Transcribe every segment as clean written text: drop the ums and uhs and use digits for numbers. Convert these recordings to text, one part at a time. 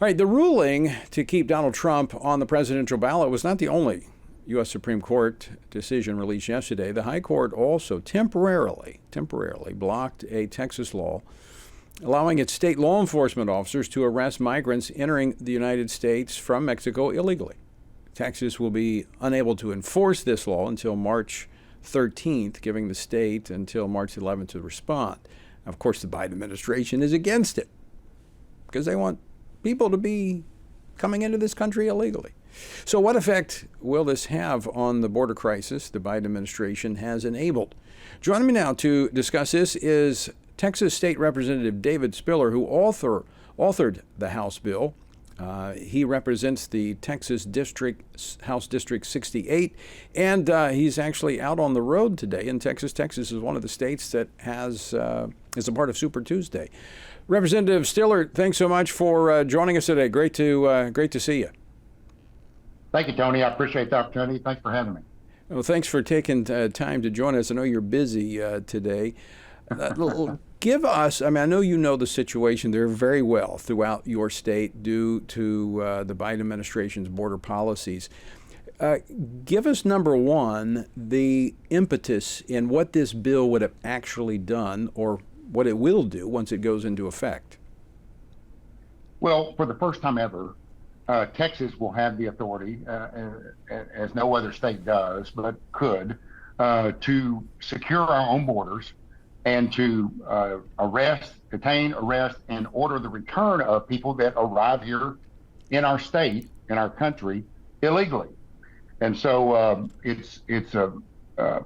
All right, the ruling to keep Donald Trump on the presidential ballot was not the only U.S. Supreme Court decision released yesterday. The High Court also temporarily blocked a Texas law allowing its state law enforcement officers to arrest migrants entering the United States from Mexico illegally. Texas will be unable to enforce this law until March 13th, giving the state until March 11th to respond. Of course, the Biden administration is against it because they want people to be coming into this country illegally. So what effect will this have on the border crisis the Biden administration has enabled? Joining me now to discuss this is Texas State Representative David Spiller, who authored the House bill. He represents the Texas District, House District 68, and he's actually out on the road today in Texas. Texas is one of the states that is a part of Super Tuesday. Representative Spiller, thanks so much for joining us today. Great to see you. Thank you, Tony. I appreciate the opportunity. Thanks for having me. Well, thanks for taking time to join us. I know you're busy today. Give us, I know you know the situation there very well throughout your state due to the Biden administration's border policies. Give us, number one, the impetus in what this bill would have actually done or what it will do once it goes into effect. Well, for the first time ever, Texas will have the authority, as no other state does, but could, to secure our own borders and to detain, arrest, and order the return of people that arrive here in our state, in our country, illegally. And so it's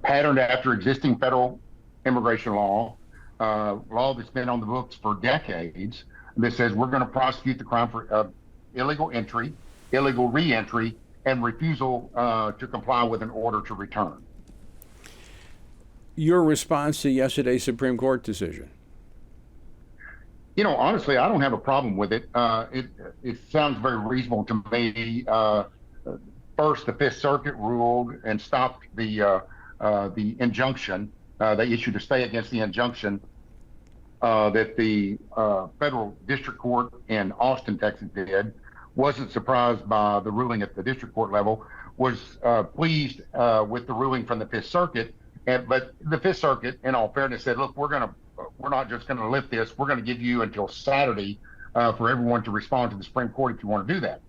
patterned after existing federal immigration law that's been on the books for decades that says we're going to prosecute the crime for illegal entry, illegal re-entry, and refusal to comply with an order to return. Your response to yesterday's Supreme Court decision? Honestly, I don't have a problem with it. It sounds very reasonable to me. First, the Fifth Circuit ruled and stopped the injunction. They issued a stay against the injunction that the federal district court in Austin, Texas did. Wasn't surprised by the ruling at the district court level. Was pleased with the ruling from the Fifth Circuit. But the Fifth Circuit, in all fairness, said, look, we're not just going to lift this. We're going to give you until Saturday for everyone to respond to the Supreme Court if you want to do that.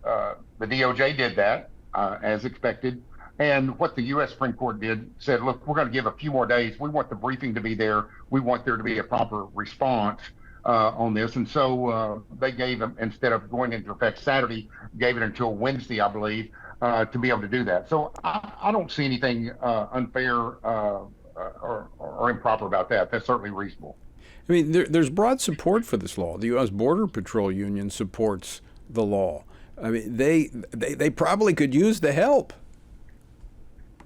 The DOJ did that, as expected. And what the U.S. Supreme Court did said, look, we're going to give a few more days. We want the briefing to be there. We want there to be a proper response on this. And so they gave them, instead of going into effect Saturday, gave it until Wednesday, I believe, to be able to do that. So I don't see anything unfair or improper about that. That's certainly reasonable. There's broad support for this law. The U.S. Border Patrol Union supports the law. They probably could use the help.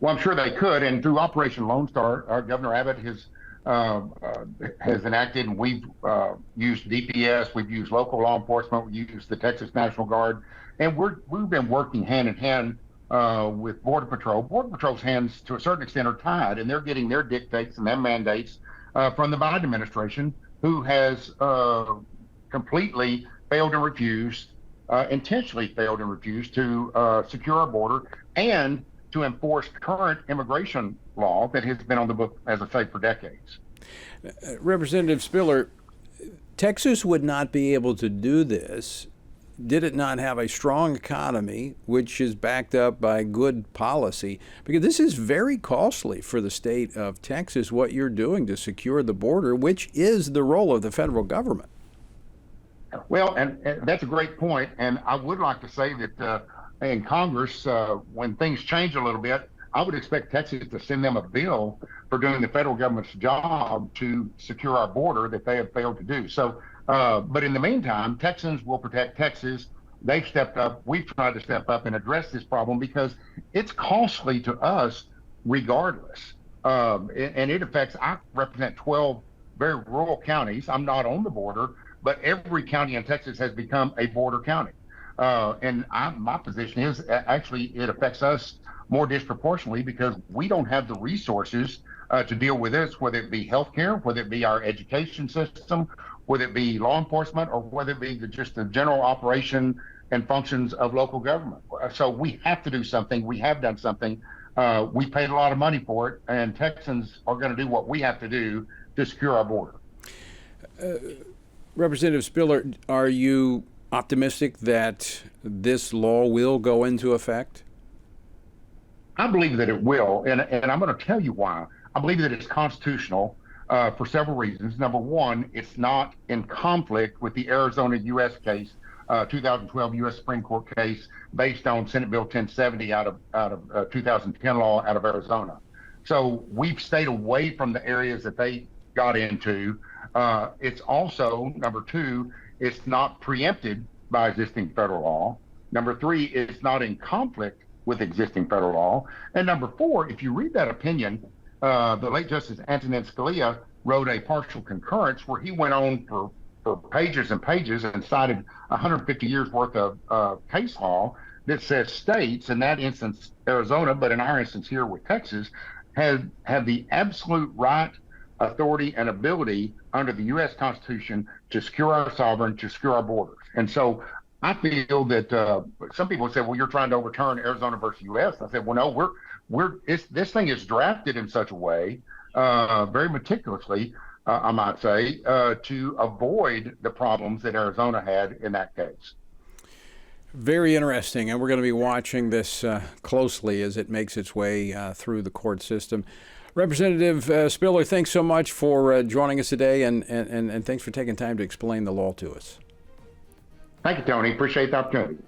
Well, I'm sure they could. And through Operation Lone Star, our Governor Abbott has enacted, and we've used DPS, we've used local law enforcement, we've used the Texas National Guard, and we've been working hand in hand with Border Patrol. Border Patrol's hands, to a certain extent, are tied, and they're getting their dictates and their mandates from the Biden administration, who has completely failed and refused, intentionally failed and refused to secure our border and to enforce current immigration law that has been on the book, as I say, for decades. Representative Spiller, Texas would not be able to do this did it not have a strong economy, which is backed up by good policy. Because this is very costly for the state of Texas, what you're doing to secure the border, which is the role of the federal government. Well, and that's a great point. And I would like to say that in Congress, when things change a little bit, I would expect Texas to send them a bill for doing the federal government's job to secure our border that they have failed to do. So, but in the meantime, Texans will protect Texas. They've stepped up. We've tried to step up and address this problem because it's costly to us regardless. And it affects, I represent 12 very rural counties. I'm not on the border, but every county in Texas has become a border county. And my position is actually it affects us more disproportionately because we don't have the resources to deal with this, whether it be healthcare, whether it be our education system, whether it be law enforcement or whether it be just the general operation and functions of local government. So we have to do something. We have done something. We paid a lot of money for it, and Texans are going to do what we have to do to secure our border. Representative Spiller, are you optimistic that this law will go into effect? I believe that it will, and I'm going to tell you why. I believe that it's constitutional for several reasons. Number one, it's not in conflict with the Arizona U.S. case, 2012 U.S. Supreme Court case based on Senate Bill 1070 out of 2010 law out of Arizona. So we've stayed away from the areas that they got into. It's also, number two, it's not preempted by existing federal law. Number three, it's not in conflict with existing federal law. And number four, if you read that opinion, the late Justice Antonin Scalia wrote a partial concurrence where he went on for pages and pages and cited 150 years worth of case law that says states, in that instance Arizona, but in our instance here with Texas, have the absolute right, authority, and ability under the U.S. Constitution to secure our sovereignty, to secure our borders. And so I feel that some people say, well, you're trying to overturn Arizona versus U.S. I said, well, no, this thing is drafted in such a way, very meticulously, I might say, to avoid the problems that Arizona had in that case. Very interesting, and we're going to be watching this closely as it makes its way through the court system. Representative Spiller, thanks so much for joining us today, and thanks for taking time to explain the law to us. Thank you, Tony. Appreciate the opportunity.